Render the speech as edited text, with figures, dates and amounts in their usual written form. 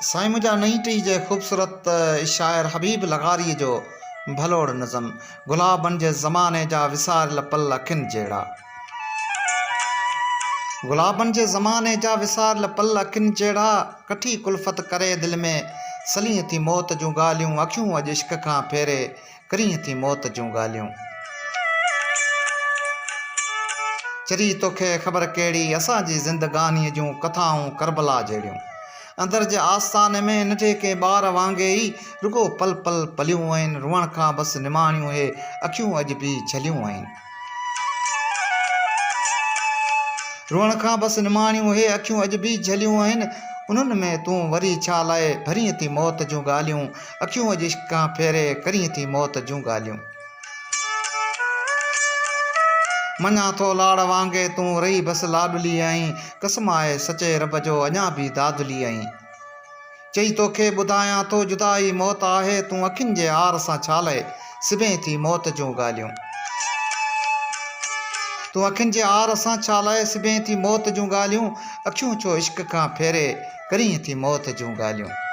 साईं मुंहिंजा नई टी जे ख़ूबसूरत शाइर हबीब लगारी जो भलोड़ नज़म गुलाबनि जे ज़माने जा विसारियल पल अखियुनि जहिड़ा। गुलाबनि जे ज़माने जा विसारियल पल अखियुनि जहिड़ा, कठी कुल्फ़त करे दिलि में सलीअ थी मौत जूं ॻाल्हियूं, अखियूं अॼु इश्क खां फेरे करीअ थी मौत जूं ॻाल्हियूं। चरी तोखे ख़बर कहिड़ी असांजी ज़िंदगानीअ जूं कथाऊं करबला जहिड़ियूं। अंदर जे आस्थाने में नंढे के ॿार वांगुरु ई रुगो पल पल पलियूं आहिनि, रुअण खां बसि निमाणियूं हे अखियूं अॼु बि झलियूं आहिनि। रुअण खां बसि निमाणियूं हे अखियूं अॼु बि झलियूं आहिनि, उन्हनि में तूं वरी छा लाइ भरीअ थी मौत जूं ॻाल्हियूं, अखियूं अॼु इश्क खां फेरे करीअ थी मौत जूं ॻाल्हियूं। मञा थो लाड़ वांगुरु तूं रही बसि लाडली आहीं, कसम आहे सचे रब जो अञा बि दादली आहीं। चई तोखे ॿुधायां थो जुदाई मौत आहे, तूं अखियुनि जे हार सां छा लाइ सिबें थी मौत जूं ॻाल्हियूं। तूं अखियुनि जे हार सां छा लाइ सिबें थी मौत जूं ॻाल्हियूं, अखियूं छो इश्क खां फेरे करीअ थी मौत जूं ॻाल्हियूं।